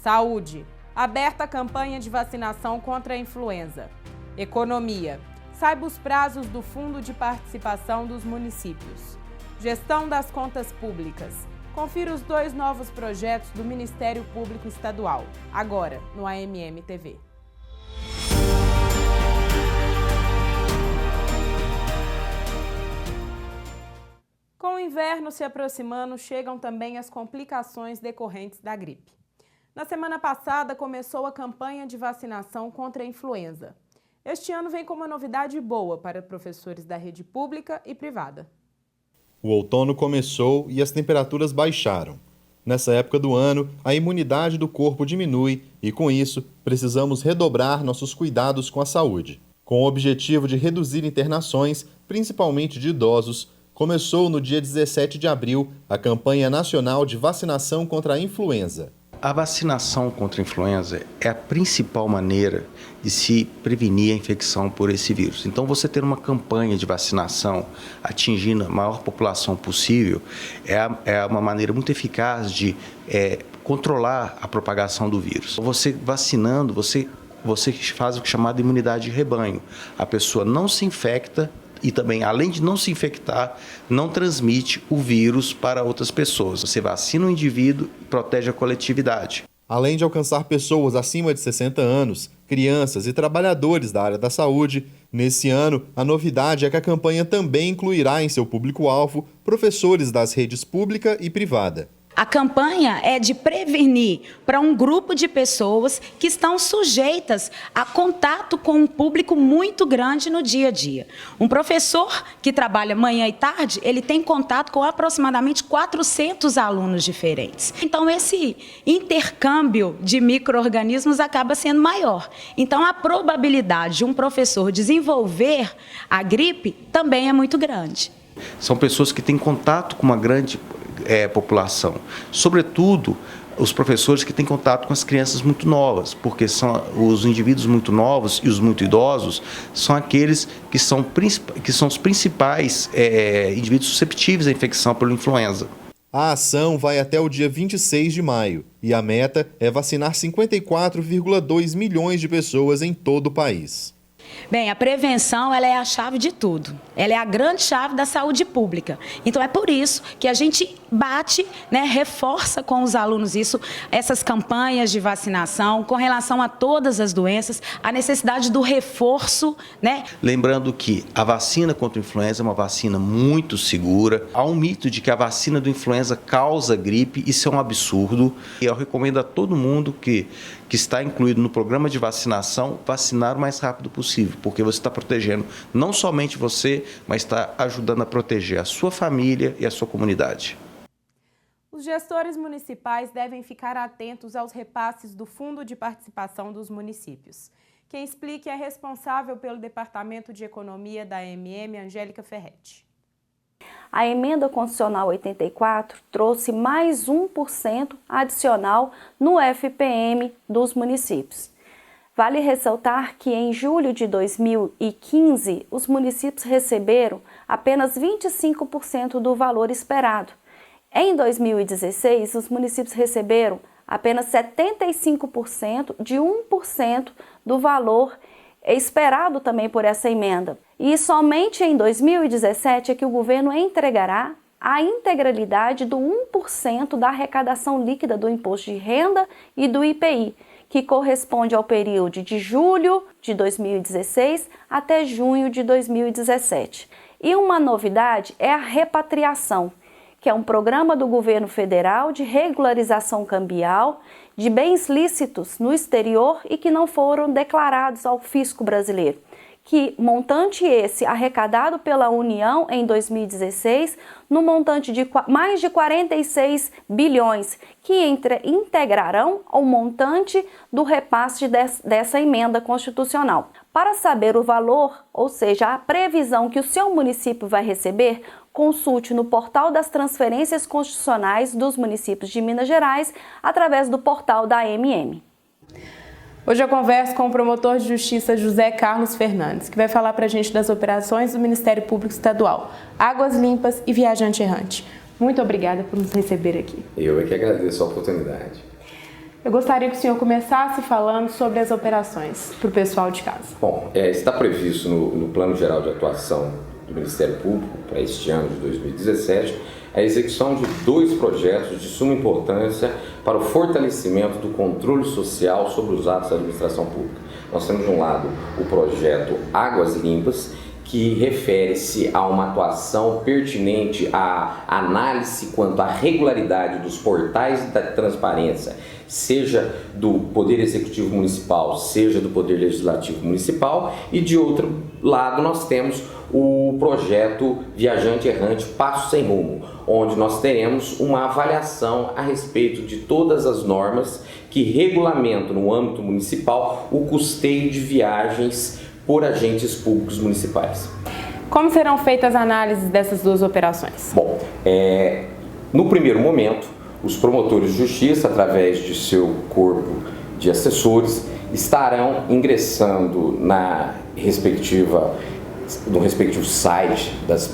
Saúde. Aberta a campanha de vacinação contra a influenza. Economia. Saiba os prazos do Fundo de Participação dos Municípios. Gestão das contas públicas. Confira os 2 novos projetos do Ministério Público Estadual, agora no AMM TV. Com o inverno se aproximando, chegam também as complicações decorrentes da gripe. Na semana passada, começou a campanha de vacinação contra a influenza. Este ano vem com uma novidade boa para professores da rede pública e privada. O outono começou e as temperaturas baixaram. Nessa época do ano, a imunidade do corpo diminui e, com isso, precisamos redobrar nossos cuidados com a saúde. Com o objetivo de reduzir internações, principalmente de idosos, começou no dia 17 de abril a campanha nacional de vacinação contra a influenza. A vacinação contra a influenza é a principal maneira de se prevenir a infecção por esse vírus. Então, você ter uma campanha de vacinação atingindo a maior população possível é uma maneira muito eficaz de controlar a propagação do vírus. Você vacinando, você faz o que é chamado de imunidade de rebanho. A pessoa não se infecta e também, além de não se infectar, não transmite o vírus para outras pessoas. Você vacina o indivíduo e protege a coletividade. Além de alcançar pessoas acima de 60 anos, crianças e trabalhadores da área da saúde, nesse ano, a novidade é que a campanha também incluirá em seu público-alvo professores das redes pública e privada. A campanha é de prevenir para um grupo de pessoas que estão sujeitas a contato com um público muito grande no dia a dia. Um professor que trabalha manhã e tarde, ele tem contato com aproximadamente 400 alunos diferentes. Então, esse intercâmbio de micro-organismos acaba sendo maior. Então, a probabilidade de um professor desenvolver a gripe também é muito grande. São pessoas que têm contato com uma grande população, sobretudo os professores que têm contato com as crianças muito novas, porque são os indivíduos muito novos e os muito idosos são aqueles que são os principais indivíduos susceptíveis à infecção pela influenza. A ação vai até o dia 26 de maio e a meta é vacinar 54,2 milhões de pessoas em todo o país. Bem, a prevenção ela é a chave de tudo. Ela é a grande chave da saúde pública. Então, é por isso que a gente bate, reforça com os alunos essas campanhas de vacinação com relação a todas as doenças, a necessidade do reforço. Lembrando que a vacina contra a influenza é uma vacina muito segura. Há um mito de que a vacina da influenza causa gripe. Isso é um absurdo. E eu recomendo a todo mundo que está incluído no programa de vacinação, vacinar o mais rápido possível, porque você está protegendo não somente você, mas está ajudando a proteger a sua família e a sua comunidade. Os gestores municipais devem ficar atentos aos repasses do Fundo de Participação dos Municípios. Quem explica é a responsável pelo Departamento de Economia da AMM, Angélica Ferretti. A emenda constitucional 84 trouxe mais 1% adicional no FPM dos municípios. Vale ressaltar que em julho de 2015, os municípios receberam apenas 25% do valor esperado. Em 2016, os municípios receberam apenas 75% de 1% do valor esperado também por essa emenda. E somente em 2017 é que o governo entregará a integralidade do 1% da arrecadação líquida do Imposto de Renda e do IPI, que corresponde ao período de julho de 2016 até junho de 2017. E uma novidade é a repatriação, que é um programa do governo federal de regularização cambial de bens lícitos no exterior e que não foram declarados ao fisco brasileiro. Que montante esse arrecadado pela União em 2016, no montante de mais de 46 bilhões, que integrarão o montante do repasse dessa emenda constitucional. Para saber o valor, ou seja, a previsão que o seu município vai receber, consulte no portal das transferências constitucionais dos municípios de Minas Gerais, através do portal da AMM. Hoje eu converso com o promotor de justiça José Carlos Fernandes, que vai falar para a gente das operações do Ministério Público Estadual, Águas Limpas e Viajante Errante. Muito obrigada por nos receber aqui. Eu é que agradeço a oportunidade. Eu gostaria que o senhor começasse falando sobre as operações para o pessoal de casa. Bom, está previsto no Plano Geral de Atuação do Ministério Público para este ano de 2017 a execução de 2 projetos de suma importância para o fortalecimento do controle social sobre os atos da administração pública. Nós temos, de um lado, o projeto Águas Limpas, que refere-se a uma atuação pertinente à análise quanto à regularidade dos portais da transparência, seja do Poder Executivo Municipal, seja do Poder Legislativo Municipal, e de outro lado nós temos o projeto Viajante Errante Passo Sem Rumo, onde nós teremos uma avaliação a respeito de todas as normas que regulamentam no âmbito municipal o custeio de viagens por agentes públicos municipais. Como serão feitas as análises dessas 2 operações? Bom, no primeiro momento, os promotores de justiça, através de seu corpo de assessores, estarão ingressando no respectivo site das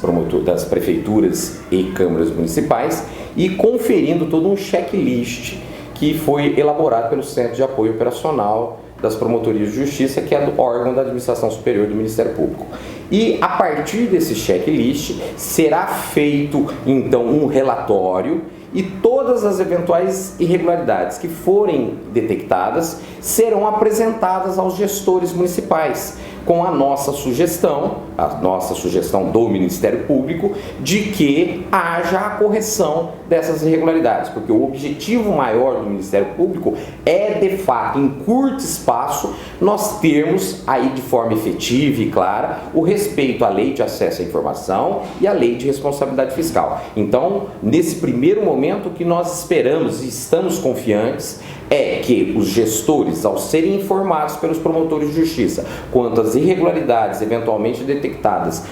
prefeituras e câmaras municipais e conferindo todo um checklist que foi elaborado pelo Centro de Apoio Operacional das Promotorias de Justiça, que é do órgão da Administração Superior do Ministério Público. E a partir desse checklist será feito então um relatório e todas as eventuais irregularidades que forem detectadas serão apresentadas aos gestores municipais, com a nossa sugestão do Ministério Público, de que haja a correção dessas irregularidades, porque o objetivo maior do Ministério Público é, de fato, em curto espaço, nós termos aí de forma efetiva e clara o respeito à Lei de Acesso à Informação e à Lei de Responsabilidade Fiscal. Então, nesse primeiro momento, o que nós esperamos e estamos confiantes é que os gestores, ao serem informados pelos promotores de justiça quanto às irregularidades eventualmente detectadas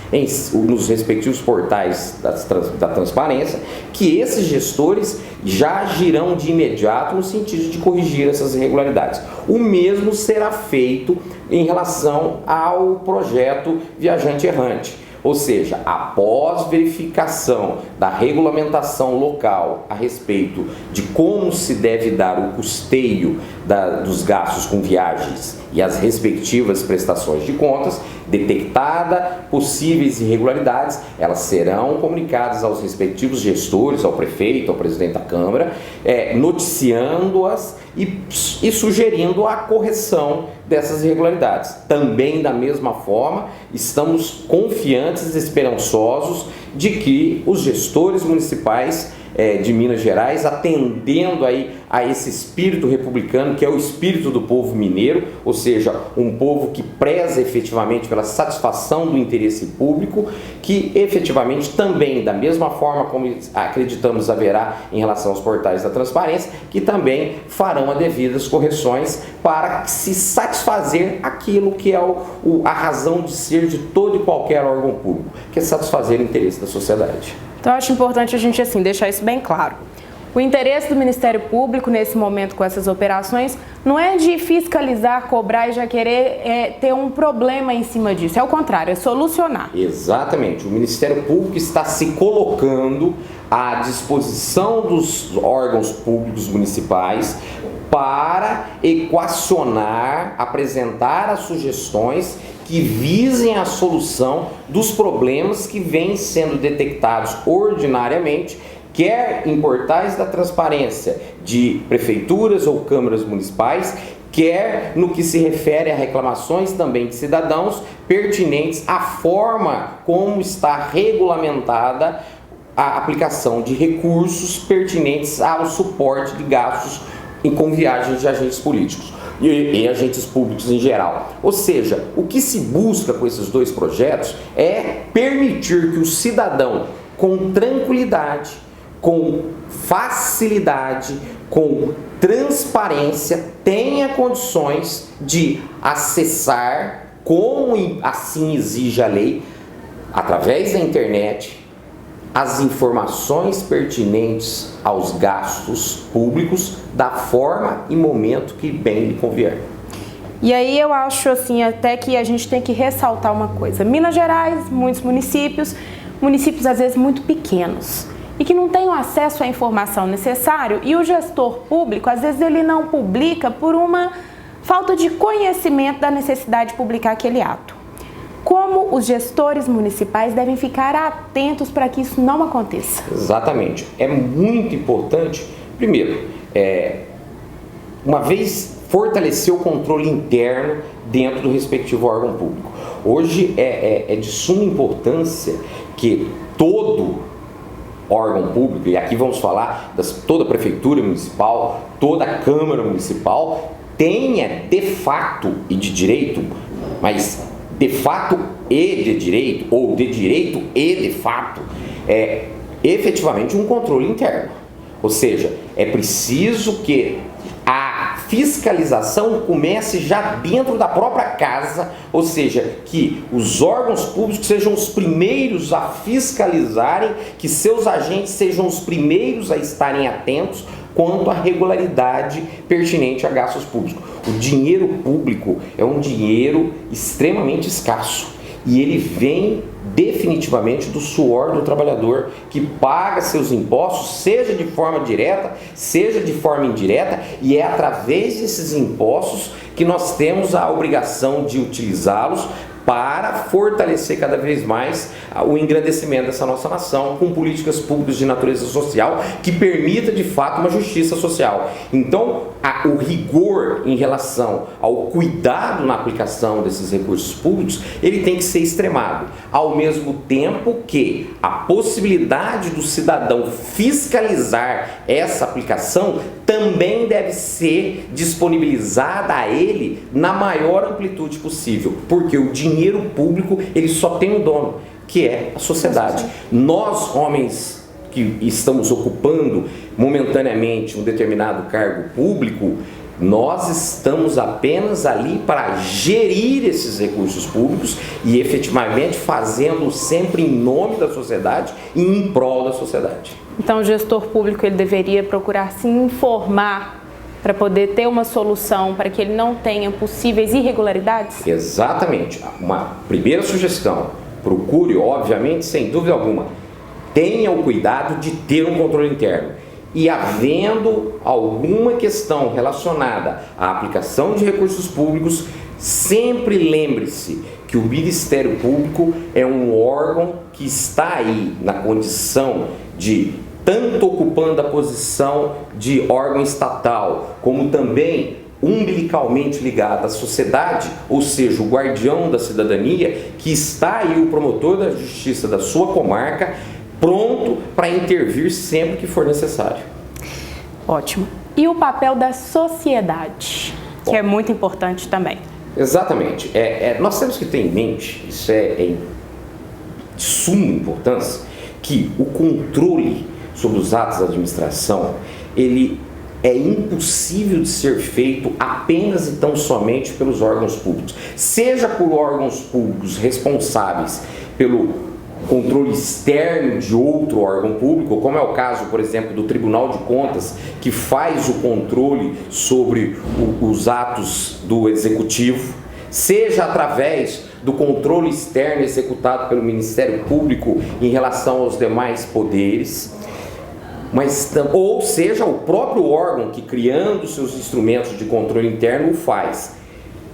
nos respectivos portais da transparência, que esses gestores já agirão de imediato no sentido de corrigir essas irregularidades. O mesmo será feito em relação ao projeto Viajante Errante. Ou seja, após verificação da regulamentação local a respeito de como se deve dar o custeio dos gastos com viagens e as respectivas prestações de contas, detectada possíveis irregularidades, elas serão comunicadas aos respectivos gestores, ao prefeito, ao presidente da Câmara, noticiando-as e sugerindo a correção dessas irregularidades. Também, da mesma forma, estamos confiantes e esperançosos de que os gestores municipais de Minas Gerais, atendendo aí a esse espírito republicano, que é o espírito do povo mineiro, ou seja, um povo que preza efetivamente pela satisfação do interesse público, que efetivamente também, da mesma forma como acreditamos haverá em relação aos portais da transparência, que também farão as devidas correções para se satisfazer aquilo que é a razão de ser de todo e qualquer órgão público, que é satisfazer o interesse da sociedade. Então, eu acho importante a gente deixar isso bem claro. O interesse do Ministério Público, nesse momento, com essas operações, não é de fiscalizar, cobrar e já querer ter um problema em cima disso. É o contrário, é solucionar. Exatamente. O Ministério Público está se colocando à disposição dos órgãos públicos municipais para equacionar, apresentar as sugestões que visem a solução dos problemas que vêm sendo detectados ordinariamente, quer em portais da transparência de prefeituras ou câmaras municipais, quer no que se refere a reclamações também de cidadãos pertinentes à forma como está regulamentada a aplicação de recursos pertinentes ao suporte de gastos com viagens de agentes políticos e agentes públicos em geral. Ou seja, o que se busca com esses 2 projetos é permitir que o cidadão, com tranquilidade, com facilidade, com transparência, tenha condições de acessar, como assim exige a lei, através da internet, as informações pertinentes aos gastos públicos da forma e momento que bem lhe convier. E aí eu acho até que a gente tem que ressaltar uma coisa. Minas Gerais, muitos municípios às vezes muito pequenos. e que não têm o acesso à informação necessário, e o gestor público, às vezes, ele não publica por uma falta de conhecimento da necessidade de publicar aquele ato. Como os gestores municipais devem ficar atentos para que isso não aconteça? Exatamente. É muito importante, primeiro, uma vez fortalecer o controle interno dentro do respectivo órgão público. Hoje é de suma importância que todo órgão público, e aqui vamos falar de toda a prefeitura municipal, toda a Câmara Municipal, tenha de fato e de direito, mas de fato e de direito, ou de direito e de fato, efetivamente um controle interno. Ou seja, é preciso que a fiscalização comece já dentro da própria casa, ou seja, que os órgãos públicos sejam os primeiros a fiscalizarem, que seus agentes sejam os primeiros a estarem atentos quanto à regularidade pertinente a gastos públicos. O dinheiro público é um dinheiro extremamente escasso e ele vem definitivamente do suor do trabalhador que paga seus impostos, seja de forma direta, seja de forma indireta, e é através desses impostos que nós temos a obrigação de utilizá-los para fortalecer cada vez mais o engrandecimento dessa nossa nação com políticas públicas de natureza social que permita de fato uma justiça social. Então, o rigor em relação ao cuidado na aplicação desses recursos públicos, ele tem que ser extremado, ao mesmo tempo que a possibilidade do cidadão fiscalizar essa aplicação também deve ser disponibilizada a ele na maior amplitude possível, porque o dinheiro público ele só tem um dono, que é a sociedade. Nós, homens que estamos ocupando momentaneamente um determinado cargo público, nós estamos apenas ali para gerir esses recursos públicos e efetivamente fazendo sempre em nome da sociedade e em prol da sociedade. Então o gestor público ele deveria procurar se informar para poder ter uma solução para que ele não tenha possíveis irregularidades? Exatamente. Uma primeira sugestão, procure, obviamente, sem dúvida alguma, tenha o cuidado de ter um controle interno. E havendo alguma questão relacionada à aplicação de recursos públicos, sempre lembre-se que o Ministério Público é um órgão que está aí na condição de tanto ocupando a posição de órgão estatal, como também umbilicalmente ligado à sociedade, ou seja, o guardião da cidadania, que está aí o promotor da justiça da sua comarca, pronto para intervir sempre que for necessário. Ótimo. E o papel da sociedade, que é muito importante também. Exatamente. Nós temos que ter em mente, isso é de suma importância, que o controle sobre os atos da administração, ele é impossível de ser feito apenas e tão somente pelos órgãos públicos. Seja por órgãos públicos responsáveis pelo controle externo de outro órgão público, como é o caso, por exemplo, do Tribunal de Contas, que faz o controle sobre os atos do Executivo, seja através do controle externo executado pelo Ministério Público em relação aos demais poderes, ou seja, o próprio órgão que, criando seus instrumentos de controle interno, o faz.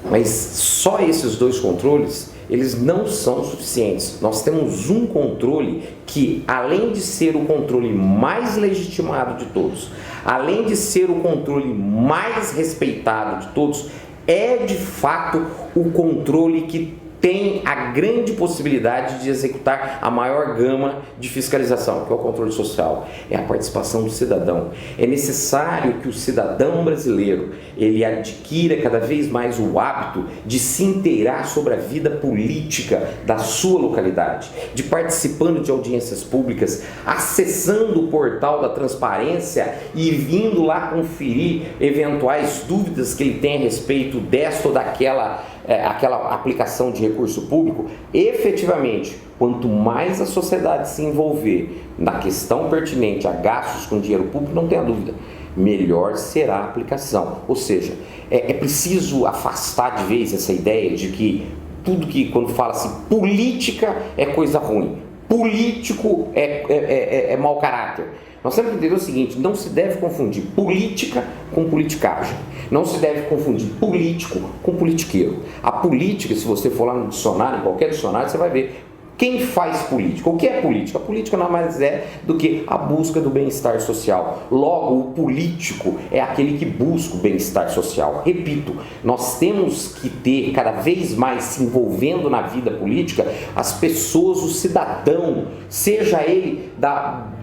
Mas só esses dois controles, eles não são suficientes. Nós temos um controle que, além de ser o controle mais legitimado de todos, além de ser o controle mais respeitado de todos, é de fato o controle que tem a grande possibilidade de executar a maior gama de fiscalização, que é o controle social, é a participação do cidadão. É necessário que o cidadão brasileiro ele adquira cada vez mais o hábito de se inteirar sobre a vida política da sua localidade, de participando de audiências públicas, acessando o portal da transparência e vindo lá conferir eventuais dúvidas que ele tem a respeito desta ou daquela aquela aplicação de recurso público. Efetivamente, quanto mais a sociedade se envolver na questão pertinente a gastos com dinheiro público, não tenha dúvida, melhor será a aplicação. Ou seja, é preciso afastar de vez essa ideia de que tudo que, quando fala-se política, é coisa ruim. político é mau caráter. Nós temos que entender o seguinte, não se deve confundir política com politicagem. Não se deve confundir político com politiqueiro. A política, se você for lá no dicionário, em qualquer dicionário, você vai ver quem faz política. O que é política? A política nada mais é do que a busca do bem-estar social. Logo, o político é aquele que busca o bem-estar social. Repito, nós temos que ter cada vez mais se envolvendo na vida política as pessoas, o cidadão, seja ele da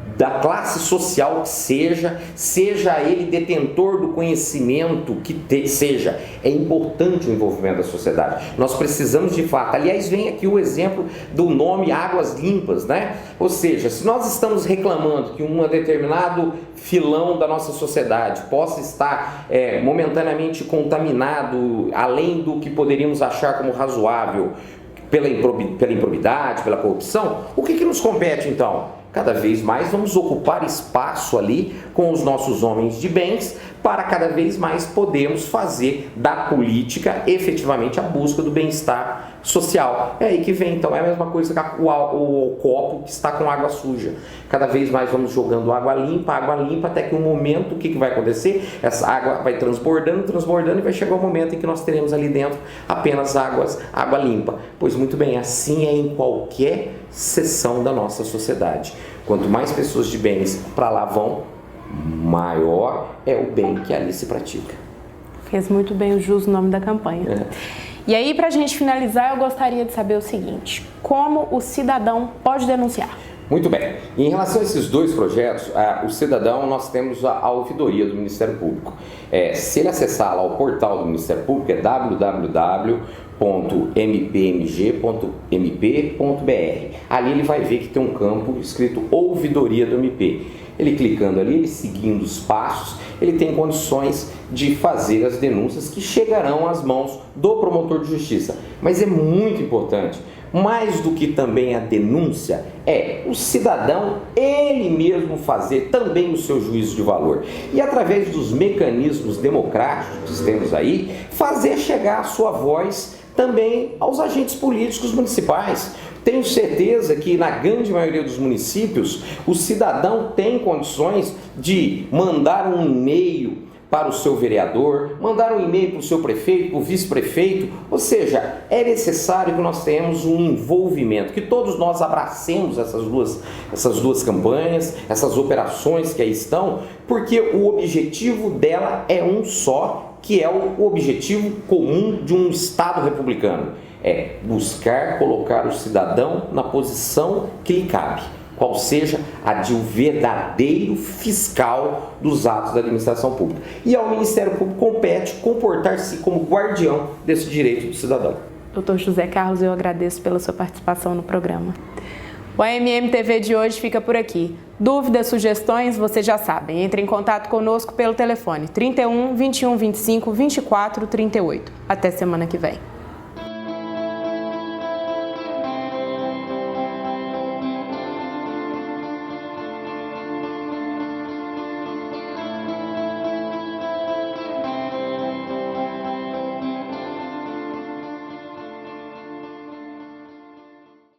classe social que seja ele detentor do conhecimento que seja, é importante o envolvimento da sociedade. Nós precisamos de fato, aliás, vem aqui o exemplo do nome Águas Limpas, né? Ou seja, se nós estamos reclamando que um determinado filão da nossa sociedade possa estar momentaneamente contaminado, além do que poderíamos achar como razoável, pela improbidade, pela corrupção, o que nos compete então? Cada vez mais vamos ocupar espaço ali com os nossos homens de bens para cada vez mais podermos fazer da política efetivamente a busca do bem-estar social. É aí que vem, então, é a mesma coisa que o copo que está com água suja. Cada vez mais vamos jogando água limpa, até que um momento, o que vai acontecer? Essa água vai transbordando e vai chegar o momento em que nós teremos ali dentro apenas água limpa. Pois muito bem, assim é em qualquer seção da nossa sociedade. Quanto mais pessoas de bens para lá vão, maior é o bem que ali se pratica. Fez muito bem o jus o nome da campanha. E aí, para a gente finalizar, eu gostaria de saber o seguinte: como o cidadão pode denunciar? Muito bem. Em relação a esses dois projetos, o cidadão, nós temos a ouvidoria do Ministério Público. Se ele acessar lá o portal do Ministério Público, é www.mpmg.mp.br. Ali ele vai ver que tem um campo escrito ouvidoria do MP. Ele clicando ali, ele seguindo os passos, ele tem condições de fazer as denúncias que chegarão às mãos do promotor de justiça. Mas é muito importante, mais do que também a denúncia, o cidadão ele mesmo fazer também o seu juízo de valor. E através dos mecanismos democráticos que temos aí, fazer chegar a sua voz também aos agentes políticos municipais. Tenho certeza que na grande maioria dos municípios o cidadão tem condições de mandar um e-mail para o seu vereador, mandar um e-mail para o seu prefeito, para o vice-prefeito, ou seja, é necessário que nós tenhamos um envolvimento, que todos nós abracemos essas duas campanhas, essas operações que aí estão, porque o objetivo dela é um só, que é o objetivo comum de um Estado republicano, é buscar colocar o cidadão na posição que lhe cabe, qual seja a de um verdadeiro fiscal dos atos da administração pública. E ao Ministério Público compete comportar-se como guardião desse direito do cidadão. Dr. José Carlos, eu agradeço pela sua participação no programa. O AMM TV de hoje fica por aqui. Dúvidas, sugestões, vocês já sabem. Entre em contato conosco pelo telefone 31 21 25 24 38. Até semana que vem.